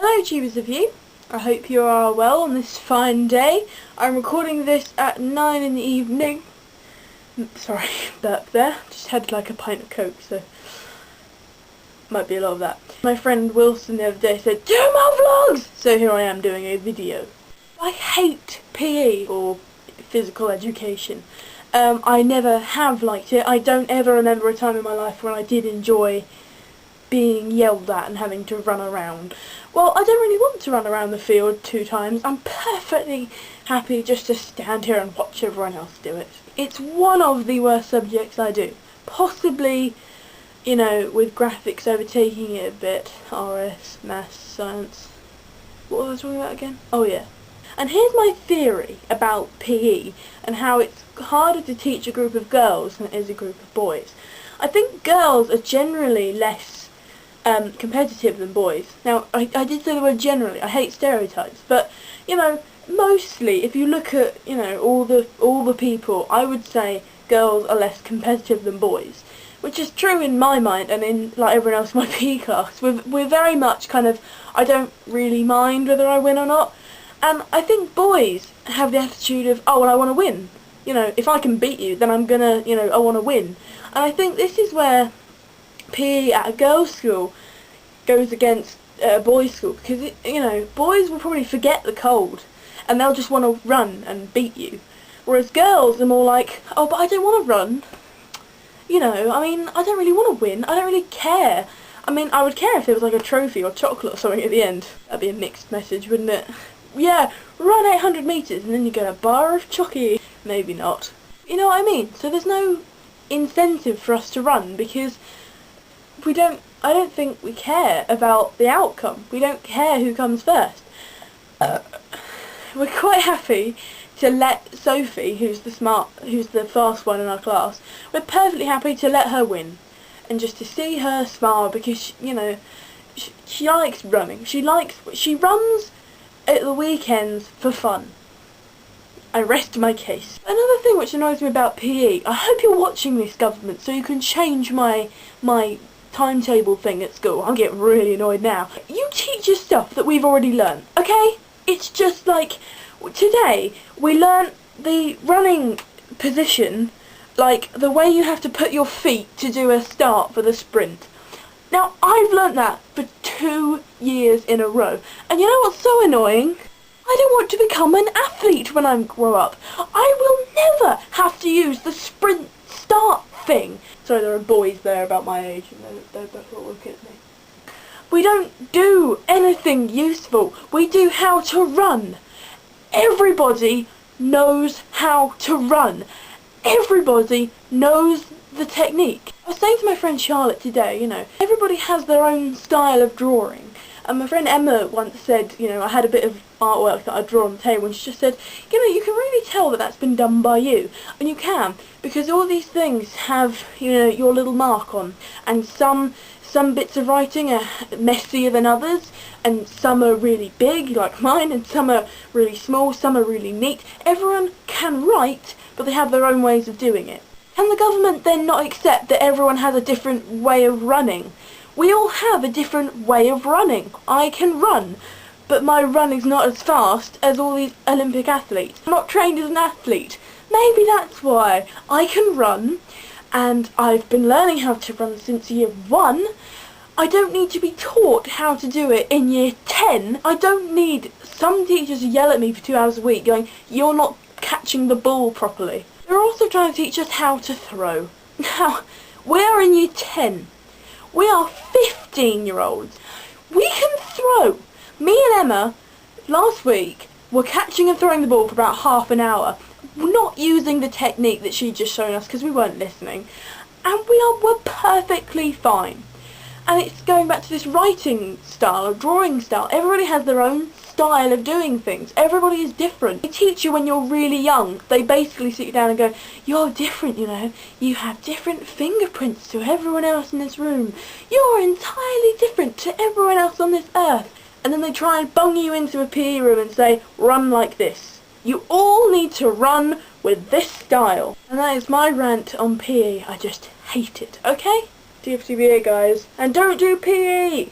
Hello tubers of you, I hope you are well on this fine day. I'm recording this at 9 in the evening. Sorry, burp there, just had like a pint of Coke, so might be a lot of that. My friend Wilson the other day said, do more vlogs! So here I am doing a video. I hate PE, or physical education. I never have liked it. I don't ever remember a time in my life when I did enjoy being yelled at and having to run around. Well, I don't really want to run around the field 2 times. I'm perfectly happy just to stand here and watch everyone else do it. It's one of the worst subjects I do. Possibly, you know, with graphics overtaking it a bit. RS, maths, science. What was I talking about again? Oh yeah. And here's my theory about PE and how it's harder to teach a group of girls than it is a group of boys. I think girls are generally less competitive than boys. Now, I did say the word generally. I hate stereotypes, but you know, mostly if you look at, you know, all the people, I would say girls are less competitive than boys, which is true in my mind and in like everyone else in my PE class. We're very much kind of, I don't really mind whether I win or not, and I think boys have the attitude of, oh well, I want to win. You know, if I can beat you, then I'm gonna, you know, I want to win. And I think this is where PE at a girls' school goes against a boys' school, because you know, boys will probably forget the cold and they'll just want to run and beat you, whereas girls are more like, oh, but I don't want to run. You know, I mean, I don't really want to win. I don't really care. I mean, I would care if there was like a trophy or chocolate or something at the end. That'd be a mixed message, wouldn't it? Yeah, run 800 metres and then you get a bar of chocky. Maybe not. You know what I mean? So there's no incentive for us to run because I don't think we care about the outcome. We don't care who comes first. We're quite happy to let Sophie, who's the fast one in our class, we're perfectly happy to let her win. And just to see her smile because, you know, she likes running. She runs at the weekends for fun. I rest my case. Another thing which annoys me about PE, I hope you're watching this, government, so you can change my timetable thing at school. I'm getting really annoyed now. You teach us stuff that we've already learned, okay? It's just like, today we learnt the running position, like the way you have to put your feet to do a start for the sprint. Now, I've learnt that for 2 years in a row, and you know what's so annoying? I don't want to become an athlete when I grow up. I will never have to use the sprint start thing. Sorry, there are boys there about my age and they're both all looking at me. We don't do anything useful. We do how to run. Everybody knows how to run. Everybody knows the technique. I was saying to my friend Charlotte today, you know, everybody has their own style of drawing. And my friend Emma once said, you know, I had a bit of artwork that I draw on the table, and she just said, you know, you can really tell that that's been done by you. And you can, because all these things have, you know, your little mark on. And some bits of writing are messier than others, and some are really big, like mine, and some are really small, some are really neat. Everyone can write, but they have their own ways of doing it. Can the government then not accept that everyone has a different way of running? We all have a different way of running. I can run, but my run is not as fast as all these Olympic athletes. I'm not trained as an athlete. Maybe that's why. I can run, and I've been learning how to run since year 1. I don't need to be taught how to do it in year 10. I don't need some teachers to yell at me for 2 hours a week going, you're not catching the ball properly. They're also trying to teach us how to throw. Now, we are in year 10. We are 15-year-olds. We can throw. Me and Emma, last week, were catching and throwing the ball for about half an hour, not using the technique that she'd just shown us because we weren't listening, and we're perfectly fine. And it's going back to this writing style or drawing style. Everybody has their own style of doing things. Everybody is different. They teach you when you're really young. They basically sit you down and go, you're different, you know. You have different fingerprints to everyone else in this room. You're entirely different to everyone else on this earth. And then they try and bung you into a PE room and say, run like this. You all need to run with this style. And that is my rant on PE. I just hate it, okay? DFTBA, guys. And don't do PE!